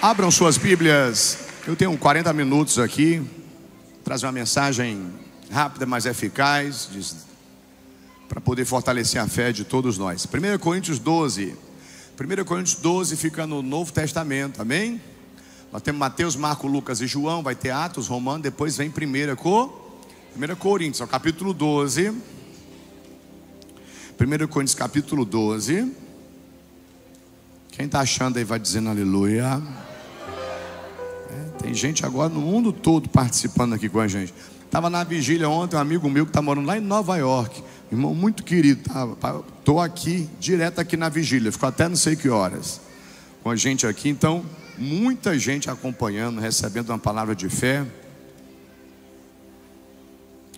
Abram suas Bíblias. Eu tenho 40 minutos aqui. Trazer uma mensagem rápida, mas eficaz, para poder fortalecer a fé de todos nós. 1 Coríntios 12. 1 Coríntios 12 fica no Novo Testamento, amém? Nós temos Mateus, Marcos, Lucas e João. Vai ter Atos, Romanos. Depois vem 1 Coríntios, é o capítulo 12. 1 Coríntios capítulo 12. Quem está achando aí vai dizendo aleluia. Tem gente agora no mundo todo participando aqui com a gente. Estava na vigília ontem, um amigo meu que está morando lá em Nova York, irmão muito querido. Estou aqui, direto aqui na vigília, ficou até não sei que horas com a gente aqui. Então, muita gente acompanhando, recebendo uma palavra de fé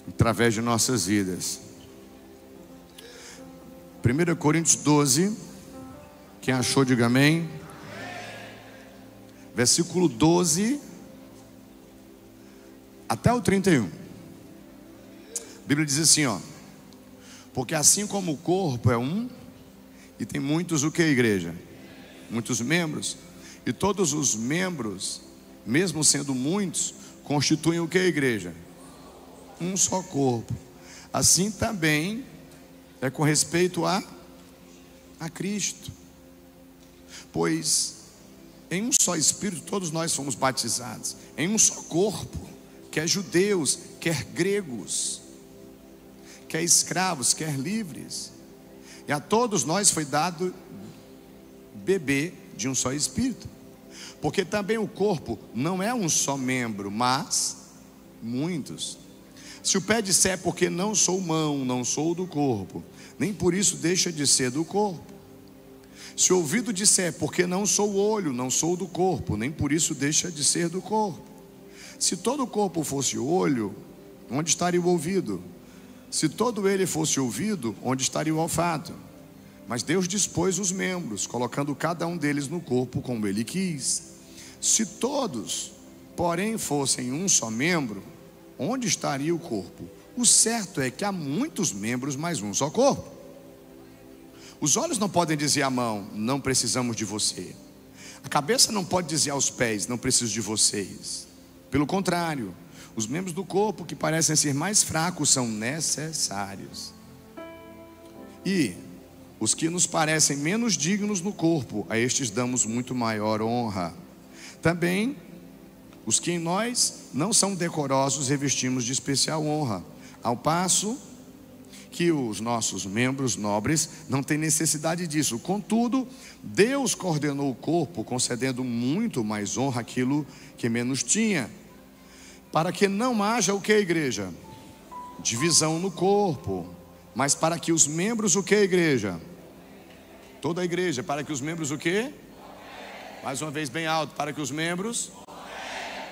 através de nossas vidas. 1 Coríntios 12. Quem achou, diga amém. Versículo 12 até o 31. A Bíblia diz assim, ó: porque assim como o corpo é um, e tem muitos, o que, igreja? Muitos membros. E todos os membros, mesmo sendo muitos, constituem o que, igreja? Um só corpo. Assim também é com respeito a Cristo. Pois em um só Espírito todos nós fomos batizados, em um só corpo, quer judeus, quer gregos, quer escravos, quer livres, e a todos nós foi dado beber de um só Espírito, porque também o corpo não é um só membro, mas muitos. Se o pé disser porque não sou mão, não sou do corpo, nem por isso deixa de ser do corpo. Se o ouvido disser porque não sou olho, não sou do corpo, nem por isso deixa de ser do corpo. Se todo o corpo fosse olho, onde estaria o ouvido? Se todo ele fosse ouvido, onde estaria o olfato? Mas Deus dispôs os membros, colocando cada um deles no corpo como ele quis. Se todos, porém, fossem um só membro, onde estaria o corpo? O certo é que há muitos membros, mas um só corpo. Os olhos não podem dizer à mão, não precisamos de você. A cabeça não pode dizer aos pés, não preciso de vocês. Pelo contrário, os membros do corpo que parecem ser mais fracos são necessários. E os que nos parecem menos dignos no corpo, a estes damos muito maior honra. Também os que em nós não são decorosos revestimos de especial honra, ao passo que os nossos membros nobres não têm necessidade disso. Contudo, Deus coordenou o corpo, concedendo muito mais honra àquilo que menos tinha, para que não haja o que, igreja? Divisão no corpo, mas para que os membros, o que, igreja? Toda a igreja, para que os membros, o que? Mais uma vez bem alto, para que os membros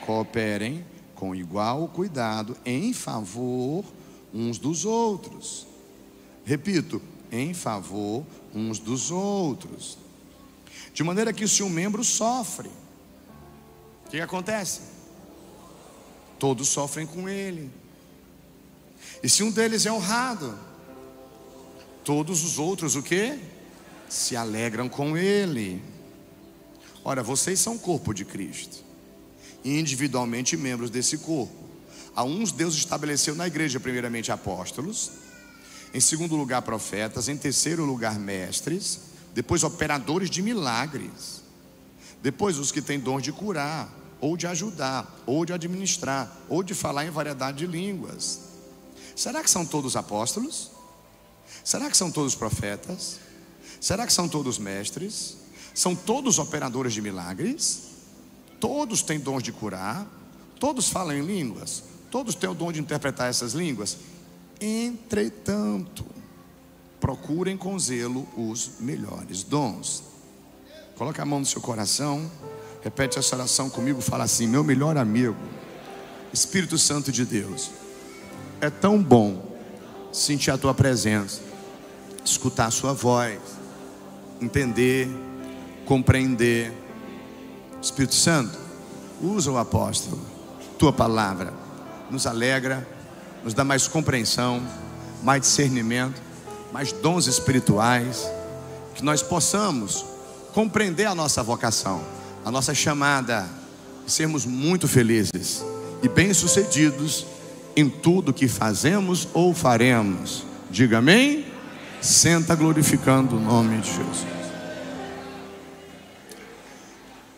cooperem com igual cuidado em favor uns dos outros. Repito, em favor uns dos outros. De maneira que se um membro sofre, o que acontece? Todos sofrem com ele. E se um deles é honrado, todos os outros o que? Se alegram com ele. Ora, vocês são o corpo de Cristo, e individualmente membros desse corpo. A uns Deus estabeleceu na igreja primeiramente apóstolos, em segundo lugar profetas, em terceiro lugar mestres, depois operadores de milagres, depois os que têm dons de curar, ou de ajudar, ou de administrar, ou de falar em variedade de línguas. Será que são todos apóstolos? Será que são todos profetas? Será que são todos mestres? São todos operadores de milagres? Todos têm dons de curar? Todos falam em línguas? Todos têm o dom de interpretar essas línguas? Entretanto, procurem com zelo os melhores dons. Coloque a mão no seu coração, repete essa oração comigo, fala assim: meu melhor amigo, Espírito Santo de Deus, é tão bom sentir a tua presença, escutar a sua voz, entender, compreender. Espírito Santo, usa o apóstolo, tua palavra nos alegra, nos dá mais compreensão, mais discernimento, mais dons espirituais, que nós possamos compreender a nossa vocação, A nossa chamada é sermos muito felizes e bem-sucedidos em tudo que fazemos ou faremos. Diga amém. Senta glorificando o nome de Jesus.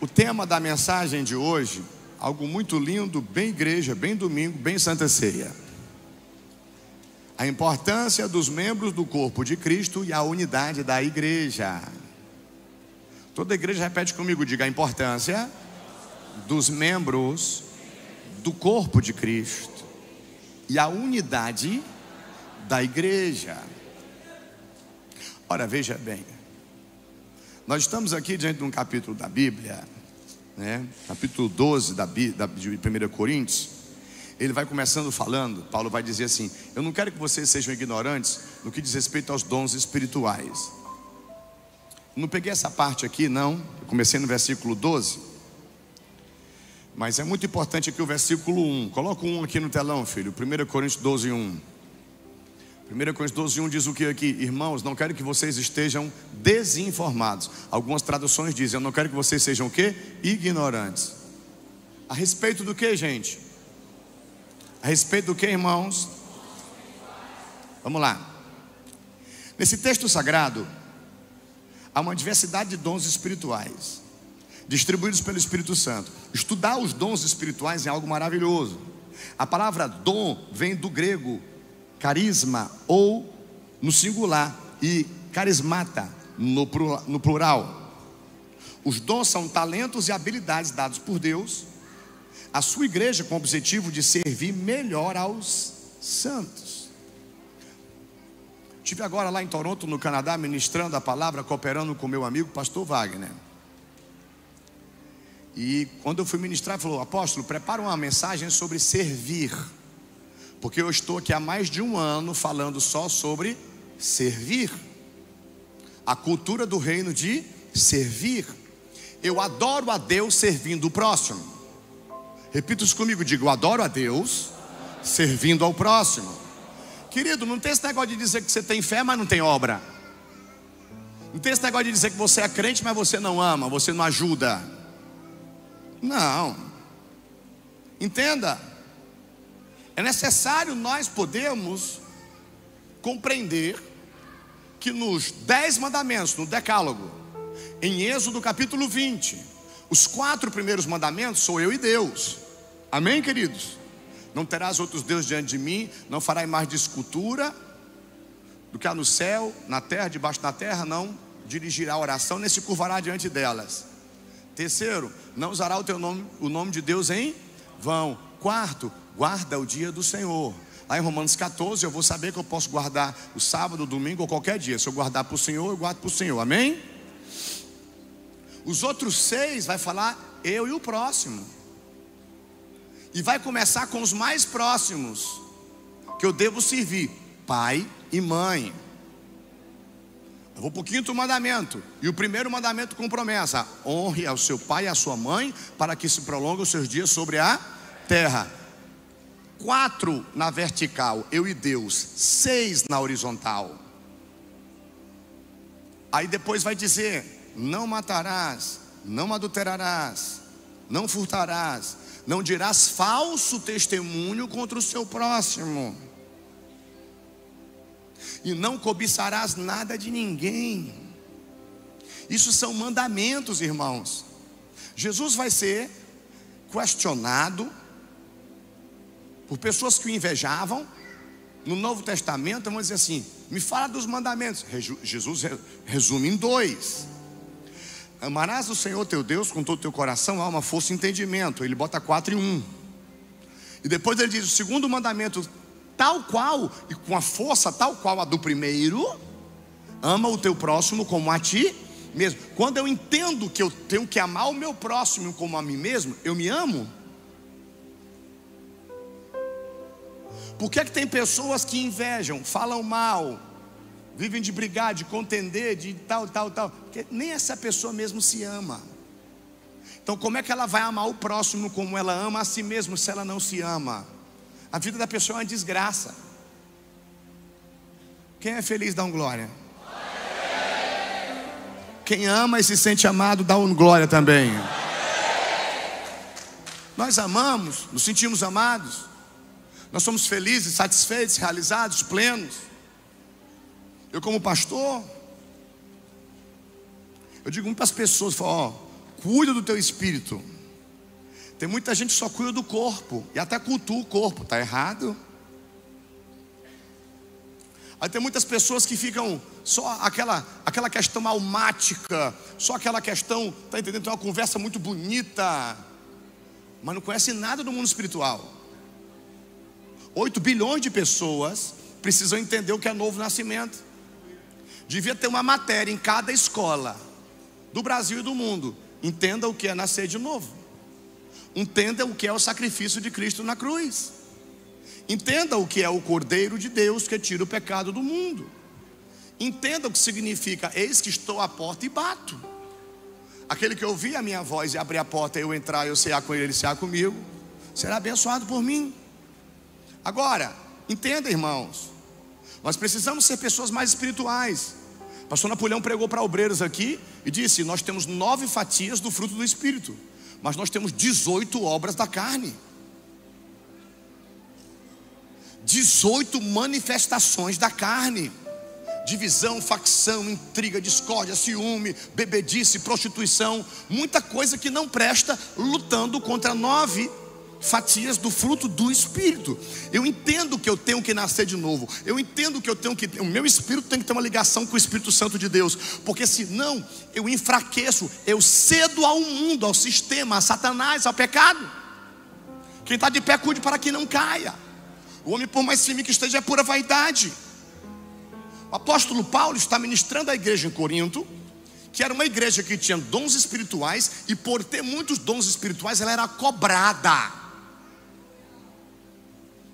O tema da mensagem de hoje, algo muito lindo, bem igreja, bem domingo, bem Santa Ceia. A importância dos membros do corpo de Cristo e a unidade da igreja. Toda igreja repete comigo, diga: a importância dos membros do corpo de Cristo e a unidade da igreja. Ora, veja bem, nós estamos aqui diante de um capítulo da Bíblia, né? Capítulo 12 de 1 Coríntios. Ele vai começando falando, Paulo vai dizer assim: eu não quero que vocês sejam ignorantes no que diz respeito aos dons espirituais. Não peguei essa parte aqui não, eu comecei no versículo 12, mas é muito importante aqui o versículo 1. Coloca o 1 aqui no telão, filho. 1 Coríntios 12, 1. 1 Coríntios 12, 1 diz o que aqui? Irmãos, não quero que vocês estejam desinformados. Algumas traduções dizem: eu não quero que vocês sejam o quê? Ignorantes. A respeito do que, gente? A respeito do que, irmãos? Vamos lá. Nesse texto sagrado há uma diversidade de dons espirituais distribuídos pelo Espírito Santo. Estudar os dons espirituais é algo maravilhoso. A palavra dom vem do grego carisma, ou no singular, e carismata no plural. Os dons são talentos e habilidades dados por Deus à sua igreja com o objetivo de servir melhor aos santos. Estive agora lá em Toronto, no Canadá, ministrando a palavra, cooperando com meu amigo pastor Wagner. E quando eu fui ministrar, ele falou: apóstolo, prepara uma mensagem sobre servir, porque eu estou aqui há mais de um ano falando só sobre servir, a cultura do reino de servir. Eu adoro a Deus servindo o próximo. Repita isso comigo, diga: eu adoro a Deus servindo ao próximo. Querido, não tem esse negócio de dizer que você tem fé, mas não tem obra. Não tem esse negócio de dizer que você é crente, mas você não ama, você não ajuda. Não. Entenda. É necessário nós podermos compreender que nos 10 mandamentos, no decálogo, em Êxodo capítulo 20, os 4 primeiros mandamentos sou eu e Deus. Amém, queridos? Não terás outros deuses diante de mim, não farás mais de escultura do que há no céu, na terra, debaixo da terra, não dirigirá oração, nem se curvará diante delas. Terceiro, não usará o nome de Deus em vão. Quarto, guarda o dia do Senhor. Lá em Romanos 14, eu vou saber que eu posso guardar o sábado, o domingo ou qualquer dia. Se eu guardar para o Senhor, eu guardo para o Senhor, amém? Os outros 6 vai falar eu e o próximo. E vai começar com os mais próximos que eu devo servir: pai e mãe. Eu vou para o 5º mandamento. E o primeiro mandamento com promessa: honre ao seu pai e à sua mãe, para que se prolonguem os seus dias sobre a terra. 4 na vertical, eu e Deus. 6 na horizontal. Aí depois vai dizer: não matarás, não adulterarás, não furtarás, não dirás falso testemunho contra o seu próximo, e não cobiçarás nada de ninguém. Isso são mandamentos, irmãos. Jesus vai ser questionado por pessoas que o invejavam. No Novo Testamento vão dizer assim: me fala dos mandamentos. Jesus resume em 2. Amarás o Senhor teu Deus com todo o teu coração, alma, força e entendimento. Ele bota 4 em 1. E depois ele diz: o segundo mandamento, tal qual, e com a força tal qual a do primeiro, ama o teu próximo como a ti mesmo. Quando eu entendo que eu tenho que amar o meu próximo como a mim mesmo, eu me amo. Por que tem pessoas que invejam, falam mal, vivem de brigar, de contender, de tal? Porque nem essa pessoa mesmo se ama. Então como é que ela vai amar o próximo como ela ama a si mesma se ela não se ama? A vida da pessoa é uma desgraça. Quem é feliz dá um glória. Quem ama e se sente amado dá um glória também. Nós amamos, nos sentimos amados. Nós somos felizes, satisfeitos, realizados, plenos. Eu como pastor, eu digo muito para as pessoas, falo, cuida do teu espírito. Tem muita gente que só cuida do corpo e até cultua o corpo, está errado. Aí tem muitas pessoas que ficam só aquela questão almática, só aquela questão, está entendendo? Tem uma conversa muito bonita, mas não conhece nada do mundo espiritual. 8 bilhões de pessoas precisam entender o que é novo nascimento. Devia ter uma matéria em cada escola do Brasil e do mundo. Entenda o que é nascer de novo. Entenda o que é o sacrifício de Cristo na cruz. Entenda o que é o Cordeiro de Deus que tira o pecado do mundo. Entenda o que significa: eis que estou à porta e bato. Aquele que ouvir a minha voz e abrir a porta, eu entrar, eu cear com ele cear comigo, será abençoado por mim. Agora, entenda, irmãos, nós precisamos ser pessoas mais espirituais. Pastor Napoleão pregou para obreiros aqui e disse: nós temos 9 fatias do fruto do Espírito, mas nós temos 18 obras da carne. 18 manifestações da carne: divisão, facção, intriga, discórdia, ciúme, bebedice, prostituição, muita coisa que não presta, lutando contra 9 fatias do fruto do Espírito. Eu entendo que eu tenho que nascer de novo. Eu entendo que o meu espírito tem que ter uma ligação com o Espírito Santo de Deus, porque senão eu enfraqueço, eu cedo ao mundo, ao sistema, a Satanás, ao pecado. Quem está de pé, cuide para que não caia. O homem, por mais firme que esteja, é pura vaidade. O apóstolo Paulo está ministrando à igreja em Corinto, que era uma igreja que tinha dons espirituais, e por ter muitos dons espirituais, ela era cobrada.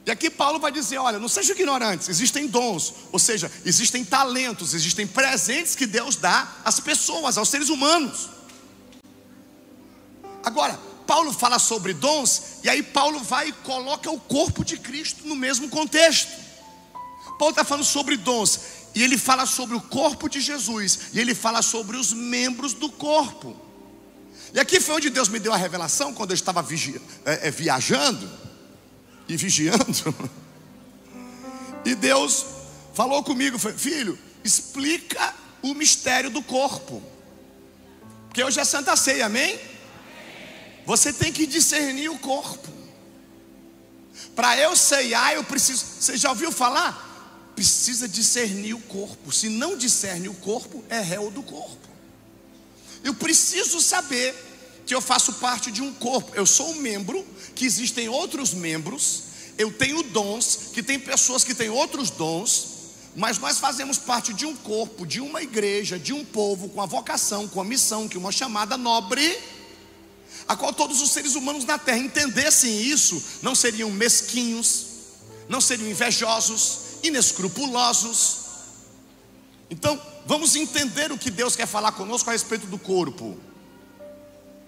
E aqui Paulo vai dizer: olha, não sejam ignorantes, existem dons, ou seja, existem talentos, existem presentes que Deus dá às pessoas, aos seres humanos. Agora, Paulo fala sobre dons, e aí Paulo vai e coloca o corpo de Cristo no mesmo contexto. Paulo está falando sobre dons, e ele fala sobre o corpo de Jesus, e ele fala sobre os membros do corpo. E aqui foi onde Deus me deu a revelação, quando eu estava viajando e vigiando. E Deus falou comigo, filho, explica o mistério do corpo, porque hoje é Santa Ceia, amém? Você tem que discernir o corpo. Para eu ceiar, eu preciso. Você já ouviu falar? Precisa discernir o corpo. Se não discerne o corpo, é réu do corpo. Eu preciso saber que eu faço parte de um corpo. Eu sou um membro, que existem outros membros. Eu tenho dons, que tem pessoas que têm outros dons, mas nós fazemos parte de um corpo, de uma igreja, de um povo com a vocação, com a missão, que é uma chamada nobre, a qual todos os seres humanos na terra entendessem isso, não seriam mesquinhos, não seriam invejosos, inescrupulosos. Então, vamos entender o que Deus quer falar conosco a respeito do corpo.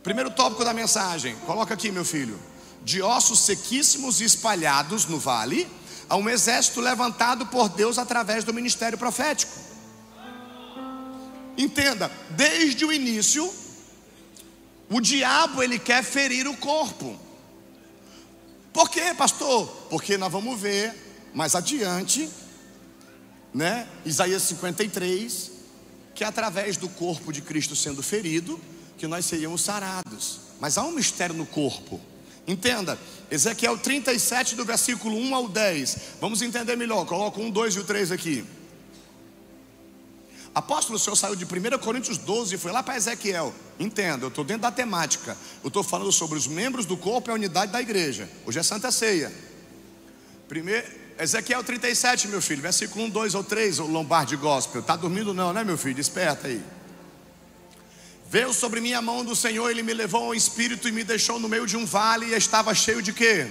Primeiro tópico da mensagem, coloca aqui, meu filho: de ossos sequíssimos e espalhados no vale, a um exército levantado por Deus através do ministério profético. Entenda, desde o início, o diabo, ele quer ferir o corpo. Por quê, pastor? Porque nós vamos ver mais adiante, né? Isaías 53, que é através do corpo de Cristo sendo ferido, que nós seríamos sarados. Mas há um mistério no corpo. Entenda, Ezequiel 37, do versículo 1 ao 10. Vamos entender melhor, coloca 1, 2 e o 3 aqui. Apóstolo, o senhor saiu de 1 Coríntios 12 e foi lá para Ezequiel. Entenda, eu estou dentro da temática. Eu estou falando sobre os membros do corpo e a unidade da igreja. Hoje é Santa Ceia. Ezequiel 37, meu filho, versículo 1, 2 ou 3, o Lombardi Gospel. Está dormindo não, né, meu filho? Desperta aí. Veio sobre mim a mão do Senhor, Ele me levou ao espírito e me deixou no meio de um vale, e estava cheio de quê?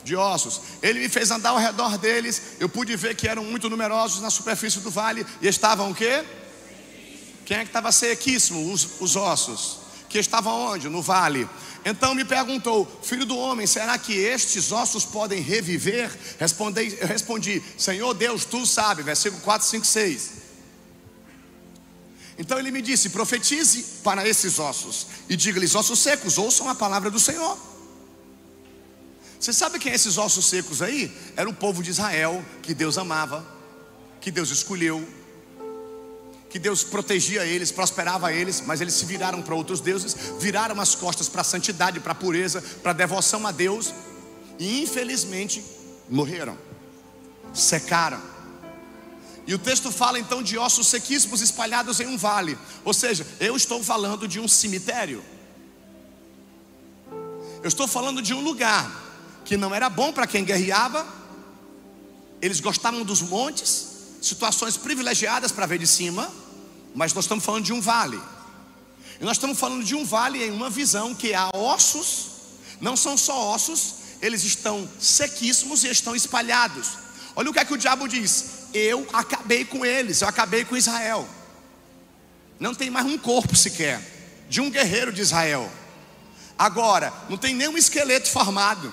De ossos. Ele me fez andar ao redor deles. Eu pude ver que eram muito numerosos na superfície do vale, e estavam o quê? Quem é que estava sequíssimo? Os ossos. Que estavam onde? No vale. Então me perguntou: filho do homem, será que estes ossos podem reviver? Eu respondi: Senhor Deus, tu sabe. Versículo 4, 5, 6. Então ele me disse: profetize para esses ossos e diga-lhes: ossos secos, ouçam a palavra do Senhor. Você sabe quem é esses ossos secos aí? Era o povo de Israel, que Deus amava, que Deus escolheu, que Deus protegia eles, prosperava eles, mas eles se viraram para outros deuses, viraram as costas para a santidade, para a pureza, para a devoção a Deus, e infelizmente morreram, secaram. E o texto fala então de ossos sequíssimos espalhados em um vale. Ou seja, eu estou falando de um cemitério. Eu estou falando de um lugar que não era bom para quem guerreava. Eles gostavam dos montes, situações privilegiadas para ver de cima. Mas nós estamos falando de um vale. E nós estamos falando de um vale em uma visão que há ossos. Não são só ossos, eles estão sequíssimos e estão espalhados. Olha o que é que o diabo diz: eu acabei com eles, eu acabei com Israel. Não tem mais um corpo sequer de um guerreiro de Israel. Agora, não tem nenhum esqueleto formado.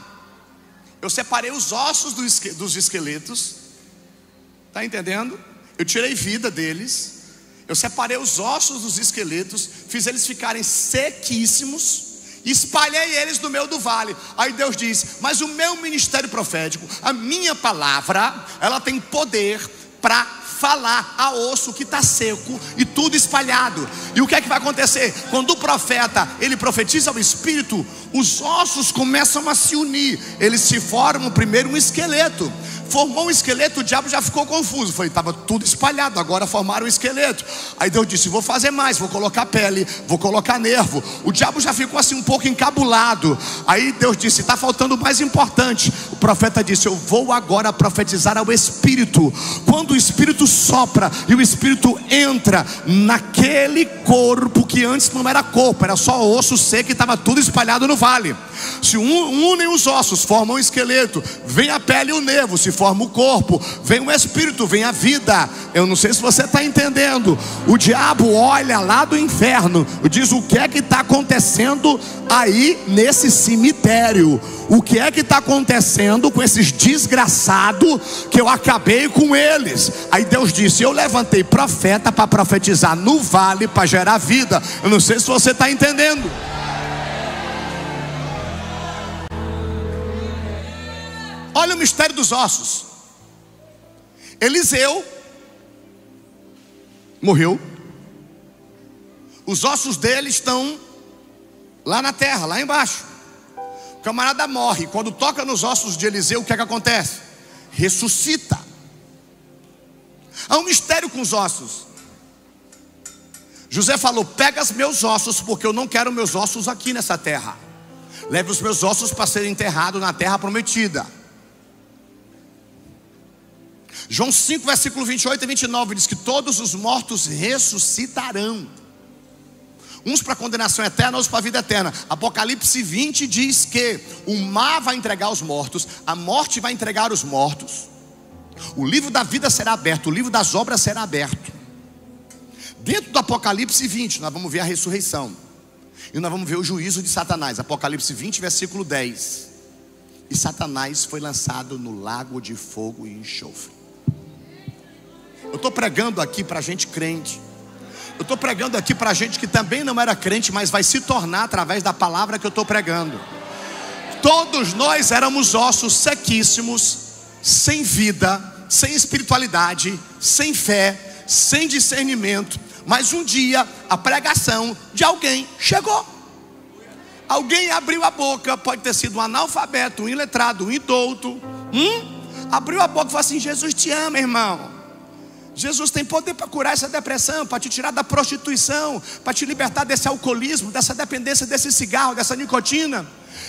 Eu separei os ossos dos esqueletos. Está entendendo? Eu tirei vida deles. Eu separei os ossos dos esqueletos, fiz eles ficarem sequíssimos, espalhei eles no meio do vale. Aí Deus diz: mas o meu ministério profético, a minha palavra, ela tem poder para falar a osso que está seco e tudo espalhado. E o que é que vai acontecer? Quando o profeta, ele profetiza ao Espírito, os ossos começam a se unir. Eles se formam primeiro um esqueleto. Formou um esqueleto, o diabo já ficou confuso. Foi, estava tudo espalhado, agora formaram um esqueleto. Aí Deus disse: vou fazer mais, vou colocar pele, vou colocar nervo. O diabo já ficou assim um pouco encabulado. Aí Deus disse: está faltando o mais importante. O profeta disse: eu vou agora profetizar ao Espírito. Quando o Espírito sopra e o Espírito entra naquele corpo que antes não era corpo, era só osso seco e estava tudo espalhado no vale. Se unem os ossos, formam um esqueleto. Vem a pele e o nervo, se forma o corpo. Vem o Espírito, vem a vida. Eu não sei se você está entendendo. O diabo olha lá do inferno, diz: o que é que está acontecendo aí nesse cemitério? O que é que está acontecendo com esses desgraçados que eu acabei com eles? Aí Deus disse: eu levantei profeta para profetizar no vale, para gerar vida. Eu não sei se você está entendendo. Olha o mistério dos ossos. Eliseu morreu. Os ossos dele estão lá na terra, lá embaixo. O camarada morre. Quando toca nos ossos de Eliseu, o que é que acontece? Ressuscita. Há um mistério com os ossos. José falou: pega os meus ossos, porque eu não quero meus ossos aqui nessa terra. Leve os meus ossos para serem enterrados na terra prometida. João 5, versículo 28 e 29 diz que todos os mortos ressuscitarão. Uns para condenação eterna, outros para a vida eterna. Apocalipse 20 diz que o mar vai entregar os mortos, a morte vai entregar os mortos. O livro da vida será aberto, o livro das obras será aberto. Dentro do Apocalipse 20 nós vamos ver a ressurreição. E nós vamos ver o juízo de Satanás. Apocalipse 20, versículo 10. E Satanás foi lançado no lago de fogo e enxofre. Eu estou pregando aqui para gente crente. Eu estou pregando aqui para gente que também não era crente, mas vai se tornar através da palavra que eu estou pregando. Todos nós éramos ossos sequíssimos, sem vida, sem espiritualidade, sem fé, sem discernimento. Mas um dia a pregação de alguém chegou. Alguém abriu a boca, pode ter sido um analfabeto, um iletrado, um indouto. Abriu a boca e falou assim: Jesus te ama, irmão. Jesus tem poder para curar essa depressão, para te tirar da prostituição, para te libertar desse alcoolismo, dessa dependência desse cigarro, dessa nicotina.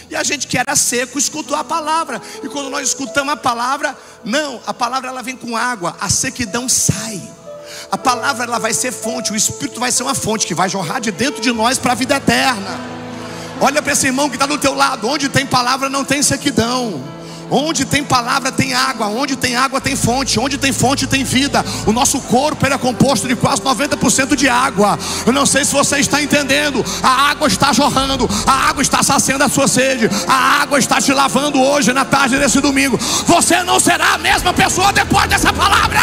E a gente que era seco escutou a palavra. E quando nós escutamos a palavra, não, a palavra ela vem com água, a sequidão sai. A palavra ela vai ser fonte, o Espírito vai ser uma fonte que vai jorrar de dentro de nós para a vida eterna. Olha para esse irmão que está do teu lado: onde tem palavra não tem sequidão. Onde tem palavra tem água, onde tem água tem fonte, onde tem fonte tem vida. O nosso corpo ele é composto de quase 90% de água. Eu não sei se você está entendendo. A água está jorrando, a água está saciando a sua sede, a água está te lavando hoje na tarde desse domingo. Você não será a mesma pessoa depois dessa palavra.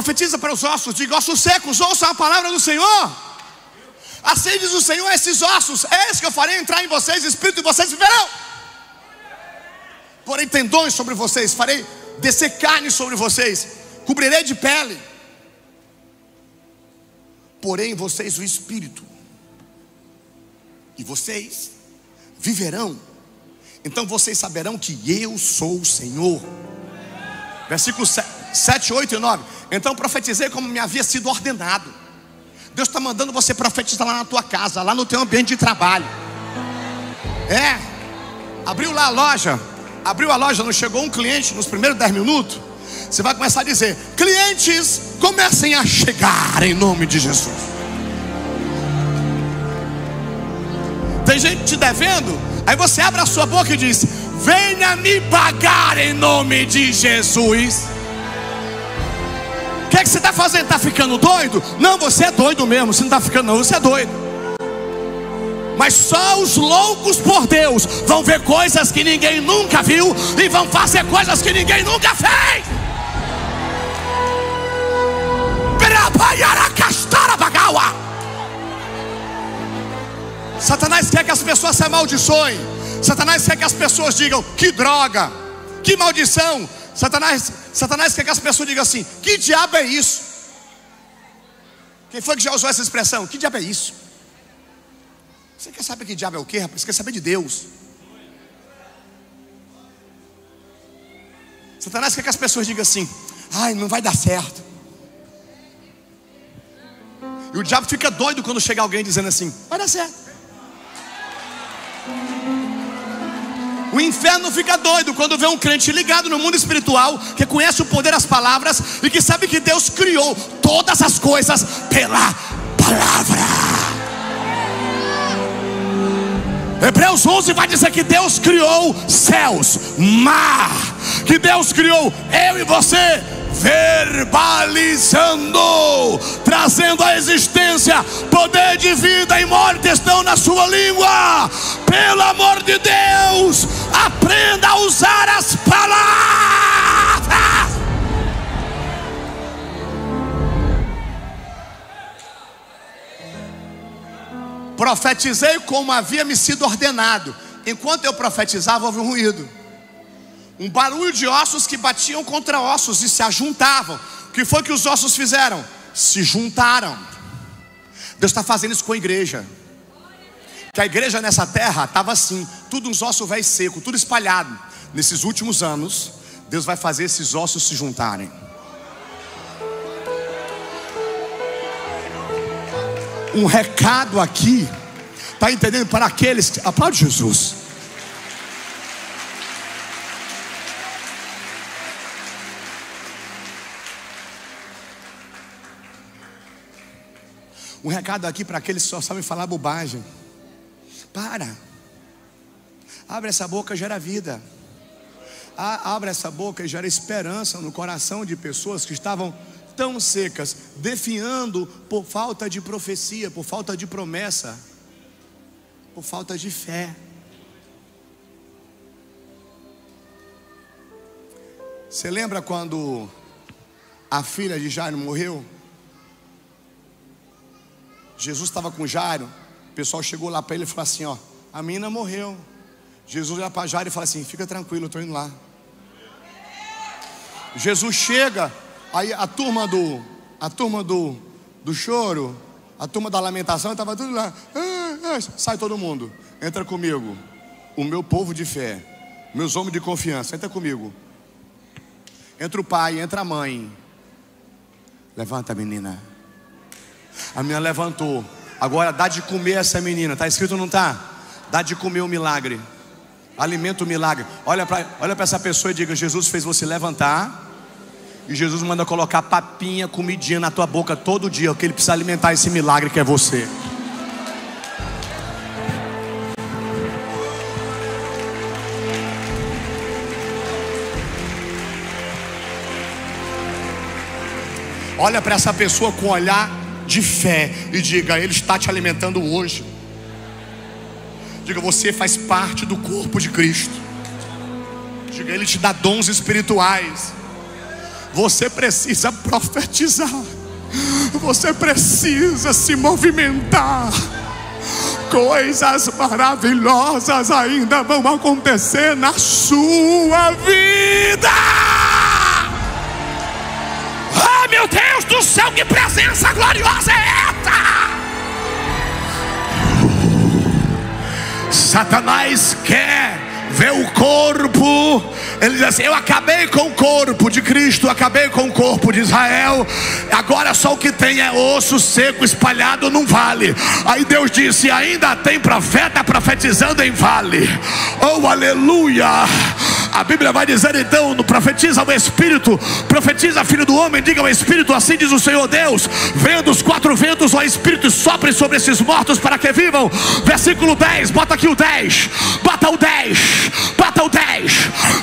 Profetiza para os ossos, diga: ossos secos, ouçam a palavra do Senhor. Assim diz o Senhor: esses ossos, eis que eu farei entrar em vocês espírito e vocês viverão. Porém tendões sobre vocês, farei descer carne sobre vocês, cobrirei de pele. Porém vocês o espírito, e vocês viverão. Então vocês saberão que eu sou o Senhor. Versículos 7, 8 e 9. Então profetizei como me havia sido ordenado. Deus está mandando você profetizar lá na tua casa, lá no teu ambiente de trabalho. Abriu lá a loja. Abriu a loja, não chegou um cliente nos primeiros 10 minutos. Você vai começar a dizer: clientes, comecem a chegar em nome de Jesus. Tem gente te devendo, aí você abre a sua boca e diz: venha me pagar em nome de Jesus. O que você está fazendo? Está ficando doido? Não, você é doido mesmo. Você não está ficando, não, você é doido. Mas só os loucos por Deus vão ver coisas que ninguém nunca viu e vão fazer coisas que ninguém nunca fez. Satanás quer que as pessoas se amaldiçoem. Satanás quer que as pessoas digam: que droga, que maldição. Satanás quer que as pessoas digam assim: que diabo é isso? Quem foi que já usou essa expressão? Que diabo é isso? Você quer saber que diabo é o quê, rapaz? Você quer saber de Deus. Satanás quer que as pessoas digam assim: ai, não vai dar certo. E o diabo fica doido quando chega alguém dizendo assim: vai dar certo. O inferno fica doido quando vê um crente ligado no mundo espiritual, que conhece o poder das palavras e que sabe que Deus criou todas as coisas pela palavra. Hebreus 11 vai dizer que Deus criou céus, mar, que Deus criou eu e você, verbalizando, trazendo à existência. Poder de vida e morte estão na sua língua. Pelo amor de Deus, aprenda a usar as palavras. Profetizei como havia me sido ordenado. Enquanto eu profetizava, houve um ruído, um barulho de ossos que batiam contra ossos e se ajuntavam. O que foi que os ossos fizeram? Se juntaram. Deus está fazendo isso com a igreja. Que a igreja nessa terra estava assim, tudo uns ossos velhos secos, tudo espalhado. Nesses últimos anos, Deus vai fazer esses ossos se juntarem. Um recado aqui, está entendendo? Para aqueles que... Aplaude Jesus. Um recado aqui para aqueles que só sabem falar bobagem. Para. Abre essa boca, gera vida. Abre essa boca e gera esperança no coração de pessoas que estavam tão secas, definhando por falta de profecia, por falta de promessa, por falta de fé. Você lembra quando a filha de Jairo morreu? Jesus estava com Jairo. O pessoal chegou lá para ele e falou assim: ó, a menina morreu. Jesus olha para Jairo e fala assim: fica tranquilo, eu estou indo lá. Jesus chega, aí a turma do choro, a turma da lamentação, estava tudo lá. Sai todo mundo, entra comigo. O meu povo de fé, meus homens de confiança, entra comigo. Entra o pai, entra a mãe. Levanta a menina. A menina levantou. Agora dá de comer essa menina. Está escrito ou não está? Dá de comer o milagre. Alimenta o milagre. Olha para essa pessoa e diga: Jesus fez você levantar. E Jesus manda colocar papinha, comidinha na tua boca todo dia, porque Ele precisa alimentar esse milagre que é você. Olha para essa pessoa com um olhar de fé e diga: Ele está te alimentando hoje. Diga: você faz parte do corpo de Cristo. Diga: Ele te dá dons espirituais. Você precisa profetizar. Você precisa se movimentar. Coisas maravilhosas ainda vão acontecer na sua vida. Oh, meu Deus do céu, que presença gloriosa é esta! Satanás quer ver o corpo. Ele diz assim: eu acabei com o corpo de Cristo, acabei com o corpo de Israel, agora só o que tem é osso seco espalhado num vale. Aí Deus disse: ainda tem profeta profetizando em vale. Oh, aleluia! A Bíblia vai dizer então: no profetiza o Espírito, profetiza, filho do homem, diga ao Espírito: assim diz o Senhor Deus, venha dos quatro ventos, ó Espírito, e sopre sobre esses mortos para que vivam. Versículo 10, bota aqui o 10, bota o 10, bota o 10.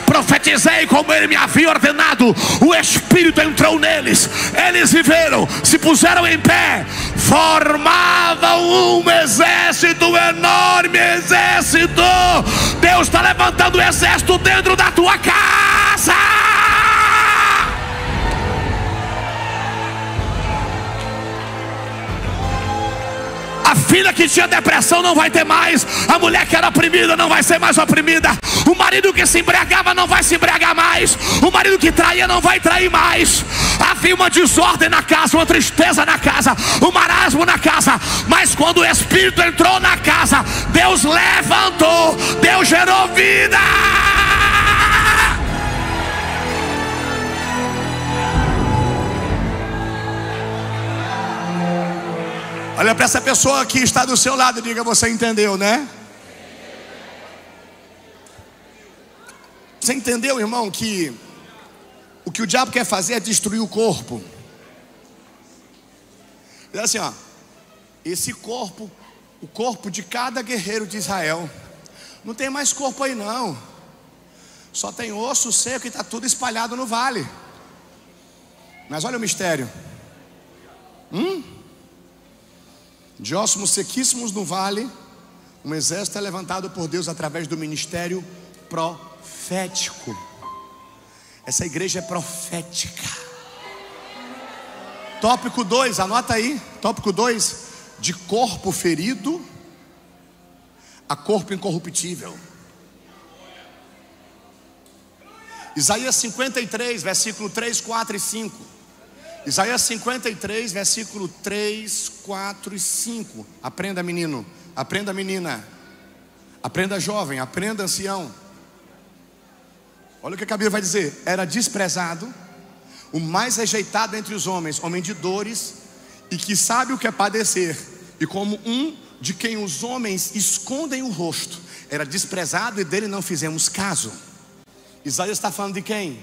Profetizei como ele me havia ordenado, o Espírito entrou neles, eles viveram, se puseram em pé, formavam um exército, um enorme exército. Deus está levantando o exército dentro da tua casa. A filha que tinha depressão não vai ter mais. A mulher que era oprimida não vai ser mais oprimida. O marido que se embriagava não vai se embriagar mais. O marido que traía não vai trair mais. Havia uma desordem na casa, uma tristeza na casa, um marasmo na casa. Mas quando o Espírito entrou na casa, Deus levantou, Deus gerou vida. Olha para essa pessoa que está do seu lado e diga: você entendeu, né? Você entendeu, irmão, que o que o diabo quer fazer é destruir o corpo. É assim, ó, esse corpo, o corpo de cada guerreiro de Israel, não tem mais corpo aí não. Só tem osso seco e está tudo espalhado no vale. Mas olha o mistério. De ossos sequíssimos no vale, um exército é levantado por Deus através do ministério profético. Essa igreja é profética. Tópico 2, anota aí. Tópico 2: de corpo ferido a corpo incorruptível. Isaías 53, versículo 3, 4 e 5. Isaías 53, versículo 3, 4 e 5. Aprenda, menino, aprenda, menina, aprenda, jovem, aprenda, ancião. Olha o que a Bíblia vai dizer: era desprezado, o mais rejeitado entre os homens, homem de dores, e que sabe o que é padecer, e como um de quem os homens escondem o rosto. Era desprezado e dele não fizemos caso. Isaías está falando de quem?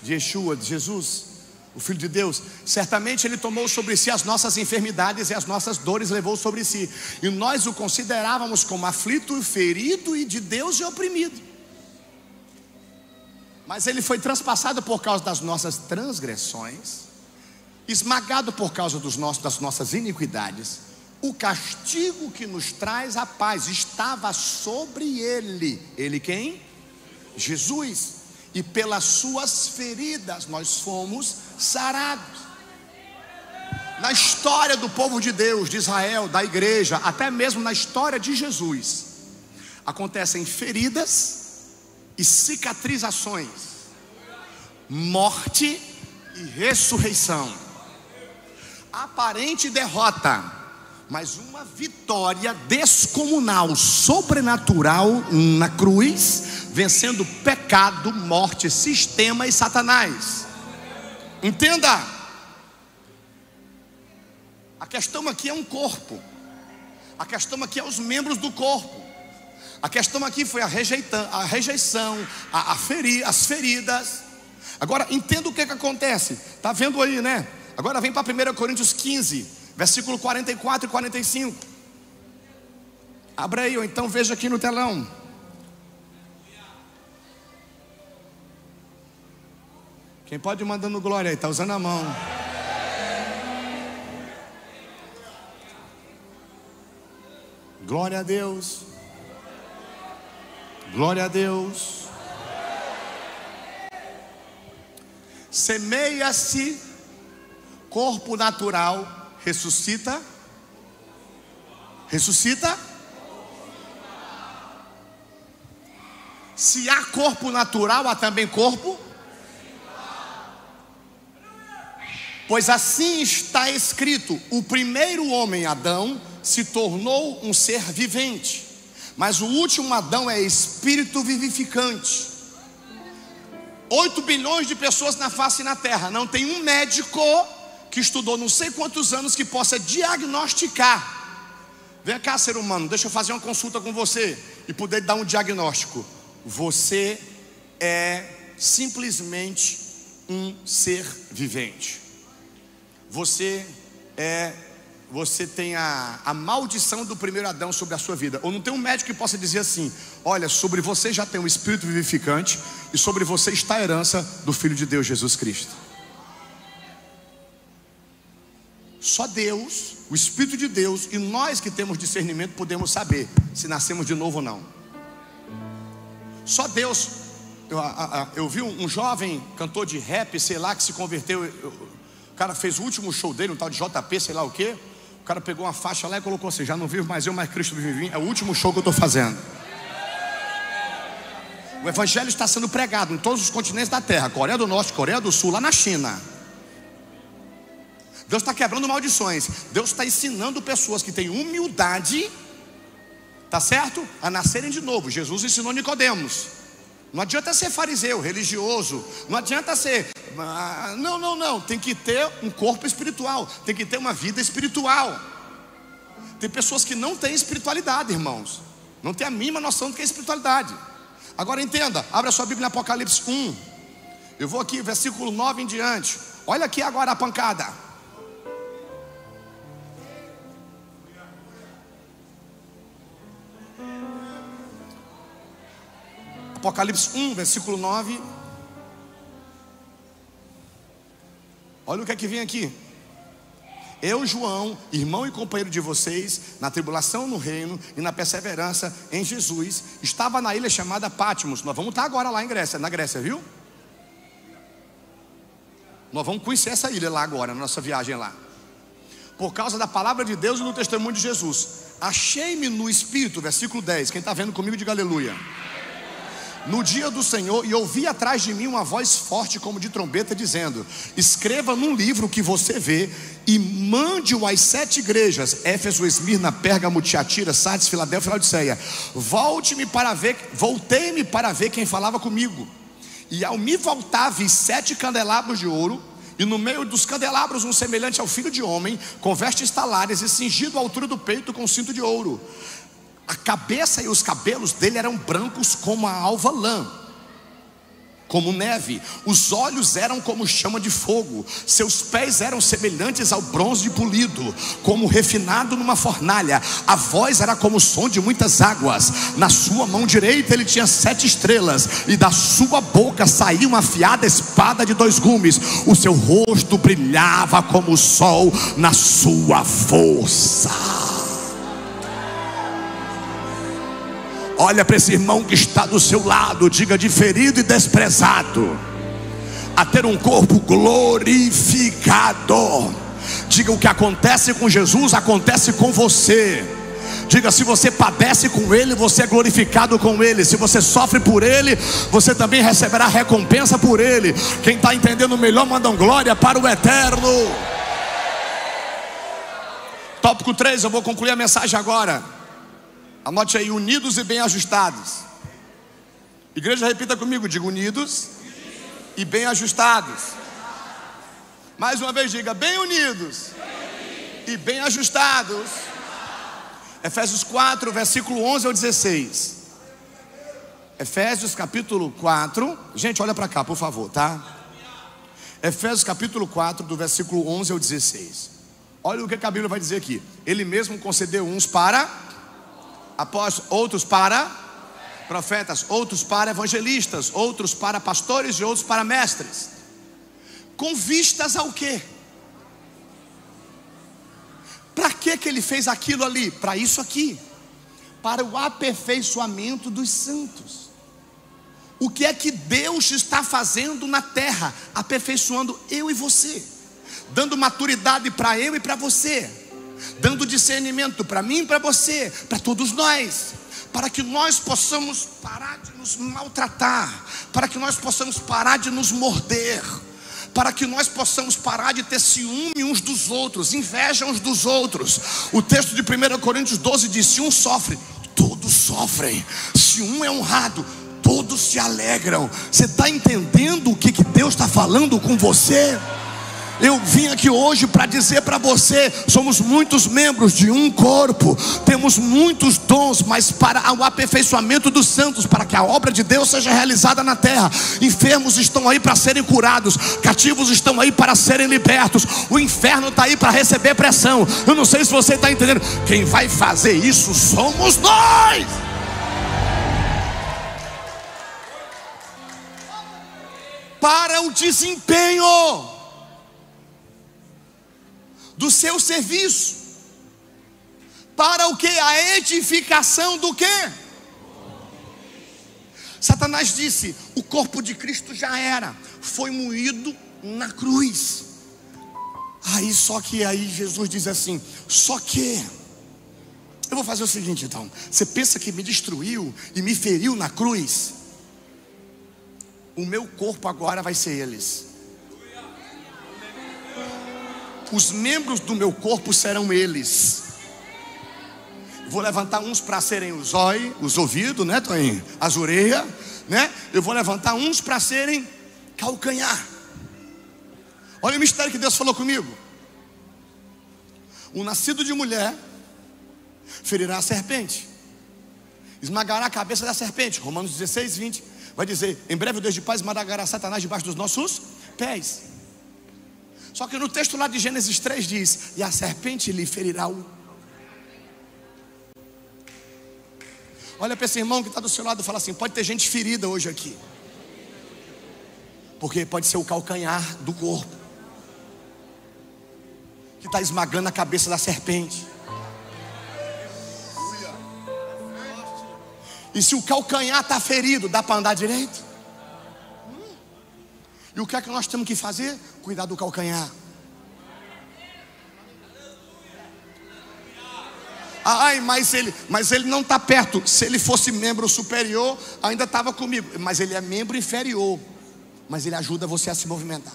De Yeshua, de Jesus, o Filho de Deus. Certamente ele tomou sobre si as nossas enfermidades e as nossas dores levou sobre si, e nós o considerávamos como aflito, ferido e de Deus e oprimido. Mas ele foi transpassado por causa das nossas transgressões, esmagado por causa das nossas iniquidades. O castigo que nos traz a paz estava sobre ele. Ele quem? Jesus. E pelas suas feridas nós fomos sarados. Na história do povo de Deus, de Israel, da igreja, até mesmo na história de Jesus, acontecem feridas e cicatrizações, morte e ressurreição. Aparente derrota, mas uma vitória descomunal, sobrenatural na cruz, vencendo pecado, morte, sistema e Satanás. Entenda, a questão aqui é um corpo, a questão aqui é os membros do corpo, a questão aqui foi a rejeição, as feridas. Agora entenda o que acontece, está vendo aí, né? Agora vem para 1 Coríntios 15, versículo 44 e 45. Abra aí, ou então veja aqui no telão. Quem pode ir mandando glória aí, está usando a mão. Glória a Deus. Glória a Deus. Semeia-se corpo natural, ressuscita. Se há corpo natural, há também corpo. Pois assim está escrito: o primeiro homem, Adão, se tornou um ser vivente, mas o último Adão é espírito vivificante. 8 bilhões de pessoas na face na terra, não tem um médico que estudou não sei quantos anos que possa diagnosticar. Vem cá, ser humano, deixa eu fazer uma consulta com você e poder dar um diagnóstico. Você é simplesmente um ser vivente. Você tem a maldição do primeiro Adão sobre a sua vida. Ou não tem um médico que possa dizer assim: olha, sobre você já tem um espírito vivificante, e sobre você está a herança do Filho de Deus, Jesus Cristo. Só Deus, o Espírito de Deus, e nós que temos discernimento podemos saber se nascemos de novo ou não. Só Deus. Eu vi um jovem cantor de rap, sei lá, que se converteu. O cara fez o último show dele, um tal de JP, sei lá o que. O cara pegou uma faixa lá e colocou assim: já não vivo mais eu, mas Cristo vive em mim. É o último show que eu estou fazendo. O evangelho está sendo pregado em todos os continentes da terra: Coreia do Norte, Coreia do Sul, lá na China. Deus está quebrando maldições. Deus está ensinando pessoas que têm humildade, tá certo? A nascerem de novo. Jesus ensinou Nicodemos. Não adianta ser fariseu, religioso. Não adianta ser... Não. Tem que ter um corpo espiritual. Tem que ter uma vida espiritual. Tem pessoas que não têm espiritualidade, irmãos. Não tem a mínima noção do que é espiritualidade. Agora entenda, abre a sua Bíblia em Apocalipse 1. Eu vou aqui, versículo 9 em diante. Olha aqui agora a pancada. Apocalipse 1, versículo 9. Olha o que é que vem aqui. Eu, João, irmão e companheiro de vocês, na tribulação no reino e na perseverança em Jesus, estava na ilha chamada Patmos. Nós vamos estar agora lá na Grécia, viu? Nós vamos conhecer essa ilha lá agora, na nossa viagem lá. Por causa da palavra de Deus e do testemunho de Jesus. Achei-me no Espírito, versículo 10. Quem está vendo comigo, diga aleluia. No dia do Senhor, e ouvi atrás de mim uma voz forte como de trombeta dizendo: escreva num livro o que você vê e mande-o às 7 igrejas: Éfeso, Esmirna, Pérgamo, Tiatira, Sardes, Filadélfia e Laodiceia. Voltei-me para ver quem falava comigo. E ao me voltar vi 7 candelabros de ouro, e no meio dos candelabros um semelhante ao filho de homem, com vestes talares e cingido à altura do peito com cinto de ouro. A cabeça e os cabelos dele eram brancos como a alva lã, como neve. Os olhos eram como chama de fogo. Seus pés eram semelhantes ao bronze polido, como refinado numa fornalha. A voz era como o som de muitas águas. Na sua mão direita ele tinha 7 estrelas, e da sua boca saía uma afiada espada de 2 gumes. O seu rosto brilhava como o sol na sua força. Olha para esse irmão que está do seu lado, diga: de ferido e desprezado a ter um corpo glorificado. Diga: o que acontece com Jesus acontece com você. Diga: se você padece com Ele, você é glorificado com Ele. Se você sofre por Ele, você também receberá recompensa por Ele. Quem está entendendo melhor, mandam glória para o eterno. Tópico 3, eu vou concluir a mensagem agora. Anote aí: unidos e bem ajustados. Igreja, repita comigo, diga: unidos e bem ajustados. Mais uma vez, diga: bem unidos e bem ajustados. Efésios 4, versículo 11 ao 16. Efésios capítulo 4. Gente, olha para cá, por favor, tá? Efésios capítulo 4, do versículo 11 ao 16. Olha o que a Bíblia vai dizer aqui. Ele mesmo concedeu uns para apóstolos, outros para profetas, outros para evangelistas, outros para pastores e outros para mestres. Com vistas ao quê? Para que ele fez aquilo ali? Para isso aqui: para o aperfeiçoamento dos santos. o que é que Deus está fazendo na terra, aperfeiçoando eu e você, dando maturidade para eu e para você, dando discernimento para mim e para você, para todos nós, para que nós possamos parar de nos maltratar, para que nós possamos parar de nos morder, para que nós possamos parar de ter ciúme uns dos outros, inveja uns dos outros. O texto de 1 Coríntios 12 diz: se um sofre, todos sofrem. Se um é honrado, todos se alegram. Você está entendendo o que Deus está falando com você? Eu vim aqui hoje para dizer para você: somos muitos membros de um corpo, temos muitos dons, mas para o aperfeiçoamento dos santos, para que a obra de Deus seja realizada na terra. Enfermos estão aí para serem curados, cativos estão aí para serem libertos, o inferno está aí para receber pressão. Eu não sei se você está entendendo. Quem vai fazer isso somos nós. Para o desempenho do seu serviço, para o que? A edificação do que? Satanás disse: o corpo de Cristo já era, foi moído na cruz. Aí Jesus diz assim: só que eu vou fazer o seguinte então. Você pensa que me destruiu e me feriu na cruz? O meu corpo agora vai ser eles. Os membros do meu corpo serão eles. Vou levantar uns para serem os olhos, os ouvidos, né, Toninho? As orelhas, né? Eu vou levantar uns para serem calcanhar. Olha o mistério que Deus falou comigo. O nascido de mulher ferirá a serpente, esmagará a cabeça da serpente. Romanos 16, 20 vai dizer: em breve o Deus de paz esmagará Satanás debaixo dos nossos pés. Só que no texto lá de Gênesis 3 diz: e a serpente lhe ferirá o... Olha para esse irmão que está do seu lado e fala assim: pode ter gente ferida hoje aqui, porque pode ser o calcanhar do corpo que está esmagando a cabeça da serpente. E se o calcanhar está ferido, dá para andar direito? E o que é que nós temos que fazer? Cuidar do calcanhar. Ai, mas ele não está perto. Se ele fosse membro superior, ainda estava comigo. Mas ele é membro inferior. Mas ele ajuda você a se movimentar.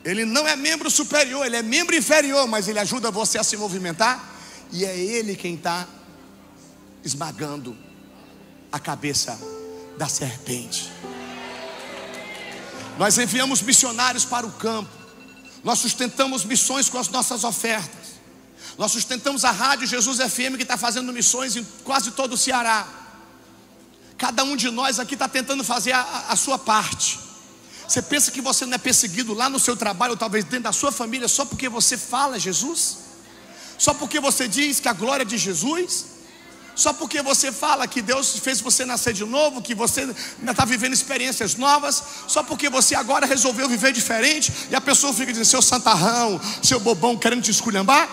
Ele não é membro superior, ele é membro inferior, mas ele ajuda você a se movimentar. E é ele quem está esmagando a cabeça da serpente. Nós enviamos missionários para o campo, nós sustentamos missões com as nossas ofertas, nós sustentamos a rádio Jesus FM, que está fazendo missões em quase todo o Ceará. Cada um de nós aqui está tentando fazer a sua parte. Você pensa que você não é perseguido lá no seu trabalho, ou talvez dentro da sua família, só porque você fala Jesus? Só porque você diz que a glória é de Jesus? Só porque você fala que Deus fez você nascer de novo, que você ainda está vivendo experiências novas? Só porque você agora resolveu viver diferente? E a pessoa fica dizendo: seu santarrão, seu bobão, querendo te esculhambar?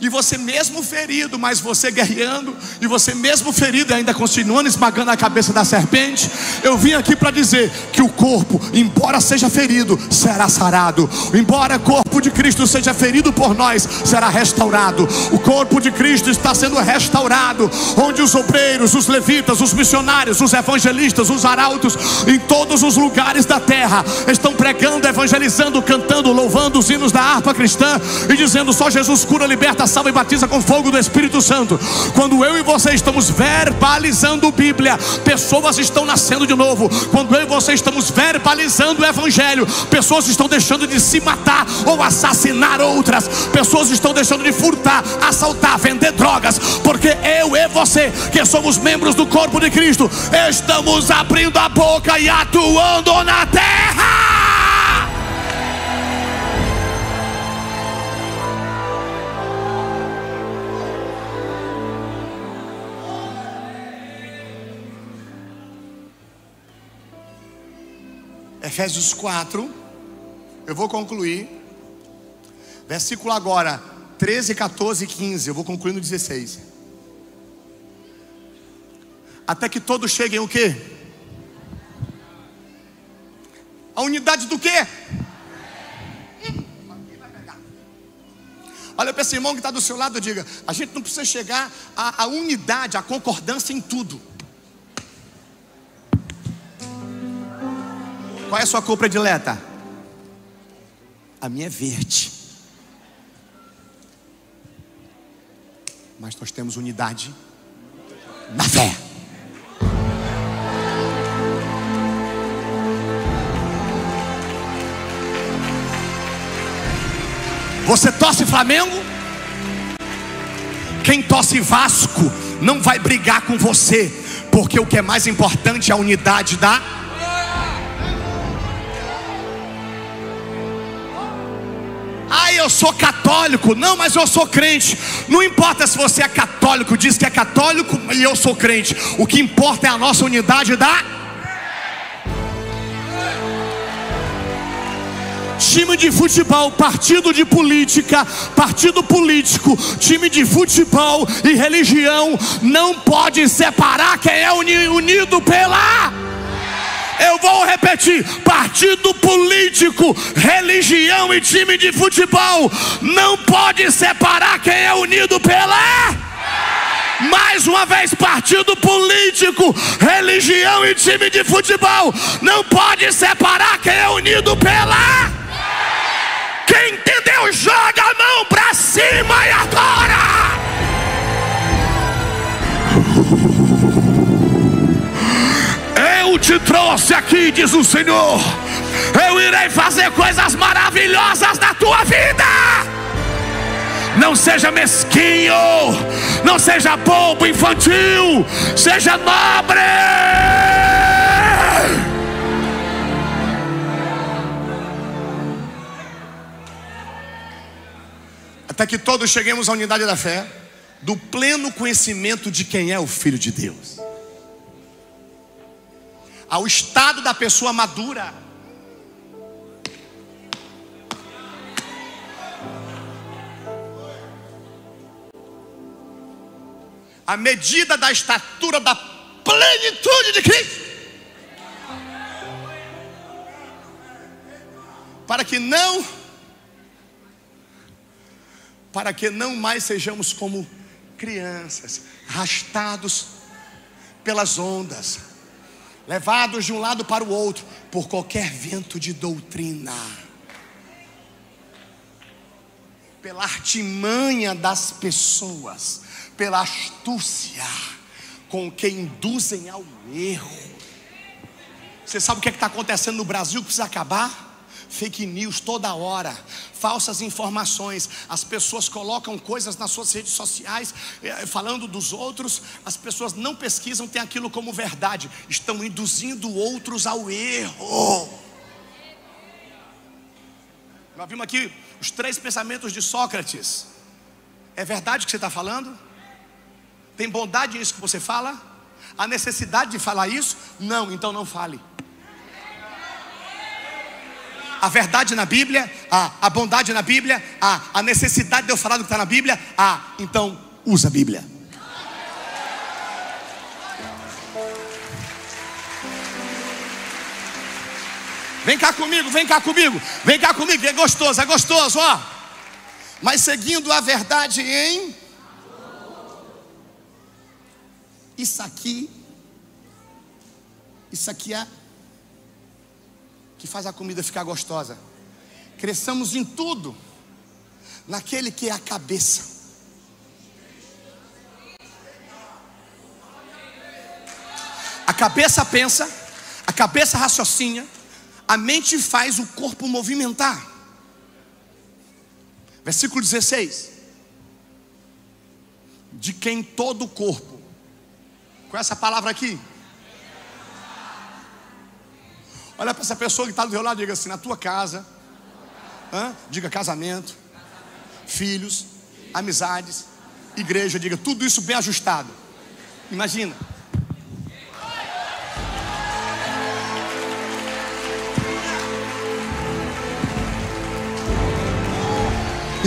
E você mesmo ferido, mas você guerreando, e você mesmo ferido ainda continuando esmagando a cabeça da serpente. Eu vim aqui para dizer que o corpo, embora seja ferido, será sarado. Embora o corpo de Cristo seja ferido por nós, será restaurado. O corpo de Cristo está sendo restaurado, onde os obreiros, os levitas, os missionários, os evangelistas, os arautos, em todos os lugares da terra, estão pregando, evangelizando, cantando, louvando os hinos da harpa cristã e dizendo: só Jesus cura, liberta, salva e batiza com fogo do Espírito Santo. Quando eu e você estamos verbalizando Bíblia, pessoas estão nascendo de novo. Quando eu e você estamos verbalizando o Evangelho, pessoas estão deixando de se matar ou assassinar outras. Pessoas estão deixando de furtar, assaltar, vender drogas, porque eu e você, que somos membros do corpo de Cristo, estamos abrindo a boca e atuando na terra. Efésios 4, eu vou concluir. Versículo agora 13, 14 e 15. Eu vou concluir no 16. Até que todos cheguem o quê? A unidade do quê? Olha para esse irmão que está do seu lado e diga: a gente não precisa chegar à unidade, à concordância em tudo. Qual é a sua cor predileta? A minha é verde. Mas nós temos unidade na fé. Você torce Flamengo? Quem torce Vasco não vai brigar com você, porque o que é mais importante é a unidade da... Ah, eu sou católico. Não, mas eu sou crente. Não importa se você é católico, diz que é católico e eu sou crente. O que importa é a nossa unidade da... Time de futebol, partido de política, partido político, time de futebol e religião não pode separar quem é unido pela... Eu vou repetir: partido político, religião e time de futebol não pode separar quem é unido pela... Mais uma vez: partido político, religião e time de futebol não pode separar quem é unido pela... Quem entendeu, joga a mão pra cima e adora. Eu te trouxe aqui, diz o Senhor. Eu irei fazer coisas maravilhosas na tua vida. Não seja mesquinho, não seja bobo, infantil, seja nobre. Até que todos cheguemos à unidade da fé, do pleno conhecimento de quem é o Filho de Deus, ao estado da pessoa madura. A medida da estatura da plenitude de Cristo, para que não mais sejamos como crianças, arrastados pelas ondas, levados de um lado para o outro por qualquer vento de doutrina, pela artimanha das pessoas, pela astúcia com que induzem ao erro. Você sabe o que está acontecendo no Brasil que precisa acabar? Fake news toda hora, falsas informações. As pessoas colocam coisas nas suas redes sociais falando dos outros. As pessoas não pesquisam, têm aquilo como verdade, estão induzindo outros ao erro. Nós vimos aqui os 3 pensamentos de Sócrates. É verdade o que você está falando? Tem bondade nisso que você fala? Há necessidade de falar isso? Não, então não fale. A verdade na Bíblia, a bondade na Bíblia, a necessidade de eu falar do que está na Bíblia, então usa a Bíblia. Vem cá comigo, vem cá comigo, vem cá comigo, é gostoso, ó. Mas seguindo a verdade em... Isso aqui é que faz a comida ficar gostosa. Cresçamos em tudo naquele que é a cabeça. A cabeça pensa, a cabeça raciocina, a mente faz o corpo movimentar. Versículo 16: de quem todo o corpo, com essa palavra aqui, olha para essa pessoa que está do seu lado e diga assim: na tua casa, diga casamento, filhos, amizades, igreja, diga tudo isso bem ajustado. Imagina.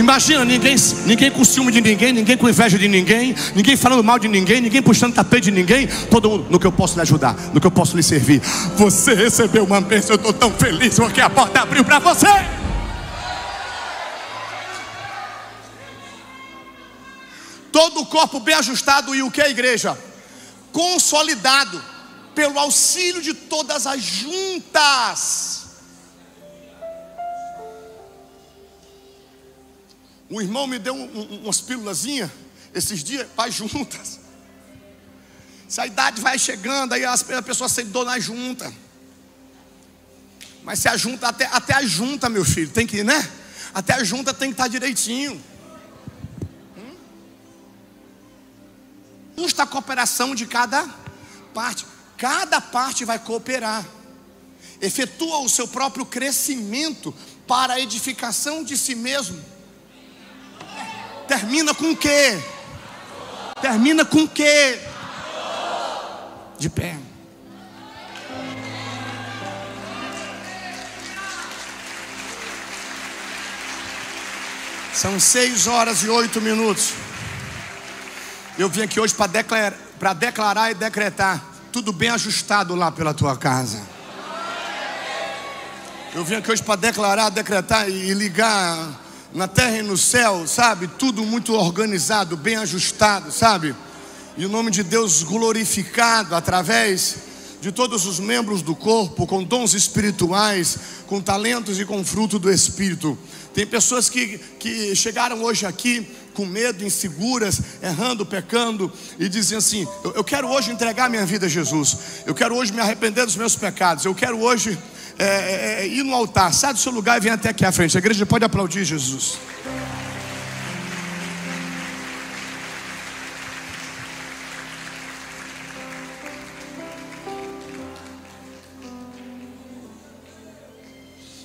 Imagina ninguém com ciúme de ninguém, ninguém com inveja de ninguém, ninguém falando mal de ninguém, ninguém puxando tapete de ninguém. Todo mundo, no que eu posso lhe ajudar, no que eu posso lhe servir. Você recebeu uma bênção, eu estou tão feliz porque a porta abriu para você. Todo o corpo bem ajustado e o que, igreja? Consolidado pelo auxílio de todas as juntas. O irmão me deu umas pílulazinhas esses dias para as juntas. Se a idade vai chegando, aí a pessoa sente dor na junta. Mas se a junta, até a junta, meu filho, tem que, né? Até a junta tem que estar direitinho. Justa a cooperação de cada parte. Cada parte vai cooperar. Efetua o seu próprio crescimento para a edificação de si mesmo. Termina com o quê? Termina com o quê? De pé. São 6h08. Eu vim aqui hoje para declarar e decretar tudo bem ajustado lá pela tua casa. Eu vim aqui hoje para declarar, decretar e ligar na terra e no céu, sabe? Tudo muito organizado, bem ajustado, sabe? E o nome de Deus glorificado através de todos os membros do corpo, com dons espirituais, com talentos e com fruto do Espírito. Tem pessoas que chegaram hoje aqui com medo, inseguras, errando, pecando, e dizem assim: eu quero hoje entregar minha vida a Jesus, eu quero hoje me arrepender dos meus pecados, eu quero hoje ir no altar. Sai do seu lugar e vem até aqui à frente. A igreja pode aplaudir Jesus.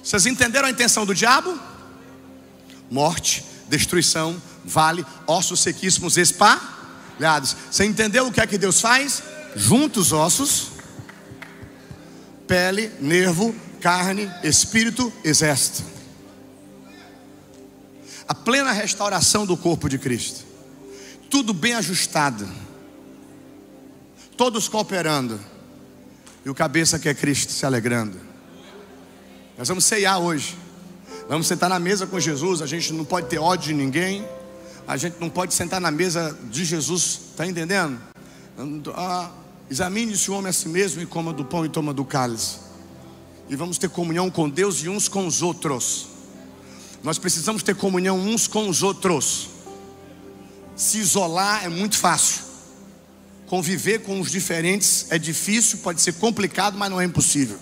Vocês entenderam a intenção do diabo? Morte, destruição, vale, ossos sequíssimos espalhados. Você entendeu o que é que Deus faz? Junta os ossos, pele, nervo, carne, espírito, exército. A plena restauração do corpo de Cristo. Tudo bem ajustado, todos cooperando, e o cabeça que é Cristo se alegrando. Nós vamos ceiar hoje. Vamos sentar na mesa com Jesus. A gente não pode ter ódio de ninguém. A gente não pode sentar na mesa de Jesus. Está entendendo? Examine-se o homem a si mesmo e coma do pão e toma do cálice. E vamos ter comunhão com Deus e uns com os outros. Nós precisamos ter comunhão uns com os outros. Se isolar é muito fácil. Conviver com os diferentes é difícil, pode ser complicado, mas não é impossível.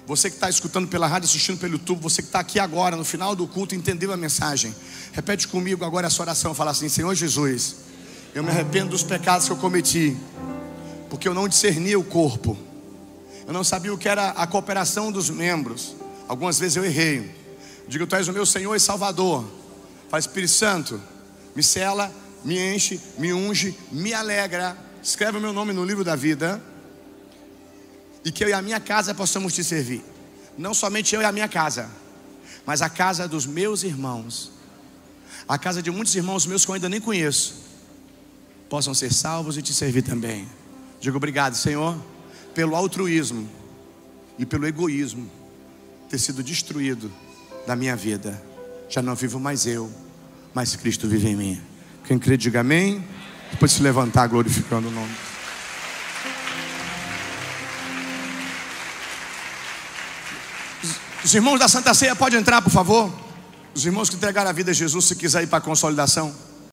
Você que está escutando pela rádio, assistindo pelo YouTube, você que está aqui agora, no final do culto, entendeu a mensagem? Repete comigo agora essa oração. Fala assim: Senhor Jesus, eu me arrependo dos pecados que eu cometi, porque eu não discernia o corpo. Eu não sabia o que era a cooperação dos membros. Algumas vezes eu errei. Digo: Tu és o meu Senhor e Salvador. Fala: Espírito Santo, me sela, me enche, me unge, me alegra. Escreve o meu nome no livro da vida. E que eu e a minha casa possamos te servir. Não somente eu e a minha casa, mas a casa dos meus irmãos, a casa de muitos irmãos meus que eu ainda nem conheço, possam ser salvos e te servir também. Digo: obrigado, Senhor, pelo altruísmo e pelo egoísmo ter sido destruído da minha vida. Já não vivo mais eu, mas Cristo vive em mim. Quem crê, diga amém. Depois se levantar glorificando o nome. Os irmãos da Santa Ceia podem entrar, por favor. Os irmãos que entregaram a vida a Jesus, se quiser ir para a consolidação.